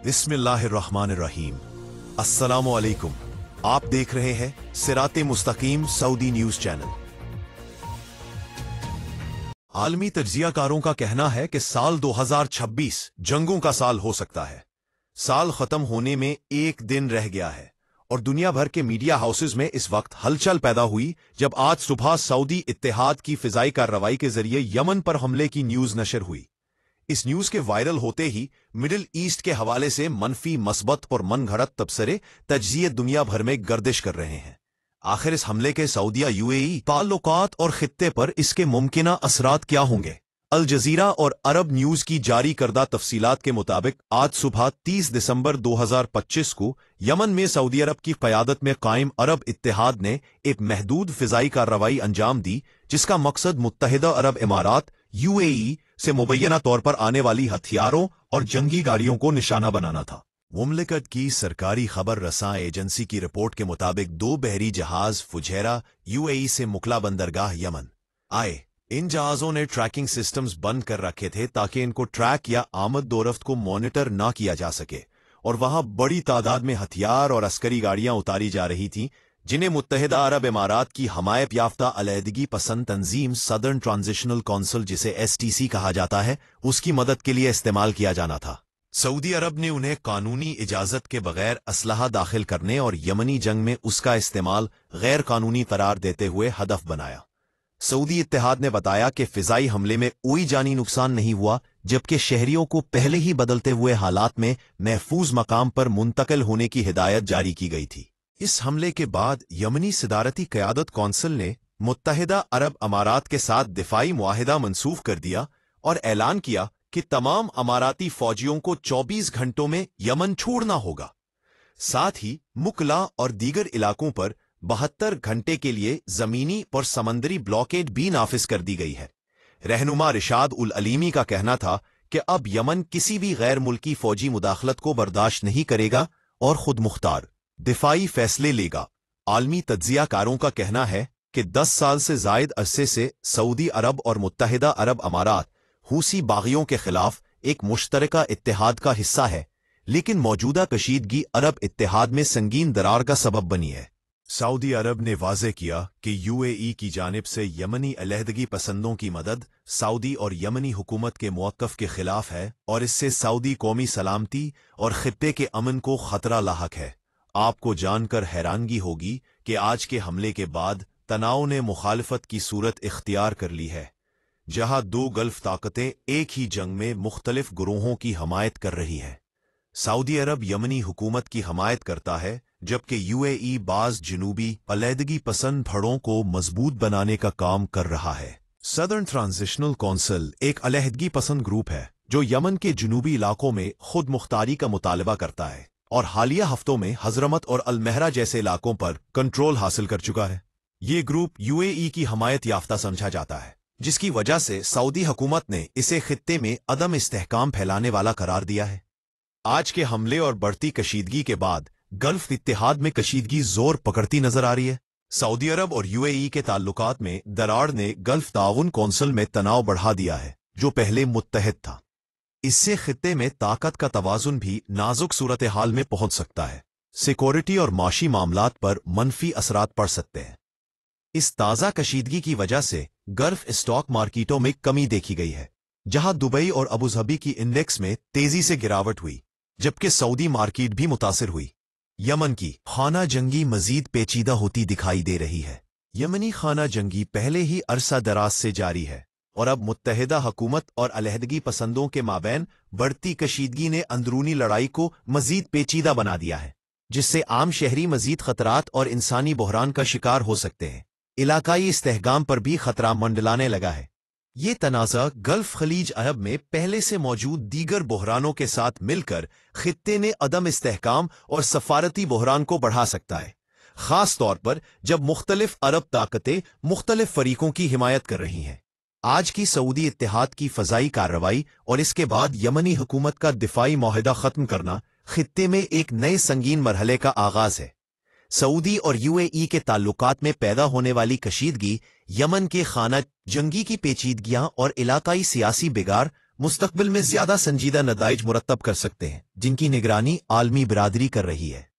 बिस्मिल्लाहिर्रहमानिर्रहीम। अस्सलामु अलैकुम। आप देख रहे हैं सिराते मुस्तकीम सऊदी न्यूज चैनल। आलमी तज्जियाकारों का कहना है कि साल 2026 जंगों का साल हो सकता है। साल खत्म होने में एक दिन रह गया है और दुनिया भर के मीडिया हाउसेज में इस वक्त हलचल पैदा हुई जब आज सुबह सऊदी इत्तेहाद की फिजाई कार्रवाई के जरिए यमन पर हमले की न्यूज नशर हुई। इस न्यूज के वायरल होते ही मिडिल ईस्ट के हवाले से मनफी, मस्बत और मनगढ़ंत तबसरे तज्जिये दुनिया भर में गर्दिश कर रहे हैं। आखिर इस हमले के सऊदिया यूएई ताल्लुकात और खित्ते पर इसके मुमकिना असरात क्या होंगे? अल जजीरा और अरब न्यूज की जारी करदा तफसीलात के मुताबिक आज सुबह 30 दिसंबर 2025 को यमन में सऊदी अरब की क़यादत में कायम अरब इत्तेहाद ने एक महदूद फिजाई कार्रवाई अंजाम दी, जिसका मकसद मुत्तहिदा अरब इमारात यूएई से मुबैना तौर पर आने वाली हथियारों और जंगी गाड़ियों को निशाना बनाना था। मुमलिकत की सरकारी खबर रसां एजेंसी की रिपोर्ट के मुताबिक 2 बहरी जहाज फुजैरा यूएई से मुकला बंदरगाह यमन आए। इन जहाजों ने ट्रैकिंग सिस्टम्स बंद कर रखे थे ताकि इनको ट्रैक या आमद दोरफ्त को मॉनिटर ना किया जा सके, और वहां बड़ी तादाद में हथियार और अस्करी गाड़ियां उतारी जा रही थीं, जिन्हें मुत्तहिदा अरब इमारात की हमायत याफ्ता अलहदगी पसंद तंजीम सदर्न ट्रांजिशनल काउंसिल, जिसे एसटीसी कहा जाता है, उसकी मदद के लिए इस्तेमाल किया जाना था। सऊदी अरब ने उन्हें कानूनी इजाजत के बगैर असलहा दाखिल करने और यमनी जंग में उसका इस्तेमाल गैर कानूनी करार देते हुए हदफ बनाया। सऊदी इत्तेहाद ने बताया कि फिजाई हमले में कोई जानी नुकसान नहीं हुआ, जबकि शहरियों को पहले ही बदलते हुए हालात में महफूज मकाम पर मुंतकिल होने की हिदायत जारी की गई थी। इस हमले के बाद यमनी सदारती क़यादत कौंसिल ने मुत्तहिदा अरब अमारात के साथ दिफाई मुआहिदा मंसूख कर दिया और ऐलान किया कि तमाम अमाराती फौजियों को 24 घंटों में यमन छोड़ना होगा। साथ ही मुकला और दीगर इलाकों पर 72 घंटे के लिए जमीनी और समंदरी ब्लॉकेड भी नाफिज कर दी गई है। रहनुमा रिशाद उल अलीमी का कहना था कि अब यमन किसी भी गैर मुल्की फौजी मुदाखलत को बर्दाश्त नहीं करेगा और खुद मुख्तार दिफाई फैसले लेगा। आलमी तज्जियाकारों का कहना है कि 10 साल से जायद अरसे से सऊदी अरब और मुत्तहिदा अरब अमारात हूसी बागियों के खिलाफ एक मुश्तरका इत्तेहाद का हिस्सा है, लेकिन मौजूदा कशीदगी अरब इत्तेहाद में संगीन दरार का सबब बनी है। सऊदी अरब ने वाज़ेह किया कि यूएई की जानिब से यमनी अलहदगी पसंदों की मदद सऊदी और यमनी हुकूमत के मौक़िफ़ के खिलाफ है और इससे सऊदी कौमी सलामती और खित्ते के अमन को खतरा लाहक है। आपको जानकर हैरानगी होगी कि आज के हमले के बाद तनाव ने मुखालफत की सूरत इख्तियार कर ली है, जहां 2 गल्फ ताकतें एक ही जंग में मुख्तलिफ गुरोहों की हमायत कर रही हैं। सऊदी अरब यमनी हुकूमत की हमायत करता है, जबकि यूएई बाज जनूबी अलहदगी पसंद फड़ों को मजबूत बनाने का काम कर रहा है। सदर्न ट्रांजिशनल काउंसिल एक अलहदगी पसंद ग्रुप है जो यमन के जनूबी इलाकों में खुद मुख्तारी का मुतालबा करता है और हालिया हफ्तों में हजरमत और अलमहरा जैसे इलाकों पर कंट्रोल हासिल कर चुका है। ये ग्रुप यूएई की हमायत याफ्ता समझा जाता है, जिसकी वजह से सऊदी हुकूमत ने इसे खित्ते में अदम इस्तेहकाम फैलाने वाला करार दिया है। आज के हमले और बढ़ती कशीदगी के बाद गल्फ इत्तेहाद में कशीदगी जोर पकड़ती नजर आ रही है। सऊदी अरब और यूएई के ताल्लुकात में दरार ने गल्फ ताउन कौंसिल में तनाव बढ़ा दिया है, जो पहले मुत्तहद था। इससे खित्ते में ताकत का तवाजुन भी नाजुक सूरत हाल में पहुंच सकता है। सिक्योरिटी और माशी मामलात पर मनफी असरात पड़ सकते हैं। इस ताज़ा कशीदगी की वजह से गल्फ स्टॉक मार्केटों में कमी देखी गई है, जहां दुबई और अबूधाबी की इंडेक्स में तेजी से गिरावट हुई, जबकि सऊदी मार्केट भी मुतासिर हुई। यमन की खाना जंगी मजीद पेचीदा होती दिखाई दे रही है। यमनी खाना जंगी पहले ही अरसा दराज से जारी है और अब मुत्तहिदा हुकूमत और अलहदगी पसंदों के माबैन बढ़ती कशीदगी ने अंदरूनी लड़ाई को मजीद पेचीदा बना दिया है, जिससे आम शहरी मजीद खतरात और इंसानी बहरान का शिकार हो सकते हैं। इलाकाई इस्तेहकाम पर भी खतरा मंडलाने लगा है। ये तनाज़ा गल्फ खलीज अरब में पहले से मौजूद दीगर बहरानों के साथ मिलकर खित्ते में अदम इस्तेहकाम और सफारती बहरान को बढ़ा सकता है, खास तौर पर जब मुख्तलिफ अरब ताकतें मुख्तलिफ फरीकों की हिमायत कर रही हैं। आज की सऊदी इत्तेहाद की फजाई कार्रवाई और इसके बाद यमनी हुकूमत का दिफाई मुआहिदा खत्म करना खित्ते में एक नए संगीन मरहले का आगाज है। सऊदी और यूएई के ताल्लुकात में पैदा होने वाली कशीदगी यमन के खाना जंगी की पेचीदगियां और इलाकाई सियासी बिगाड़ مستقبل میں زیادہ سنجیدہ نتائج مرتب کر سکتے ہیں جن کی نگرانی عالمی برادری کر رہی ہے۔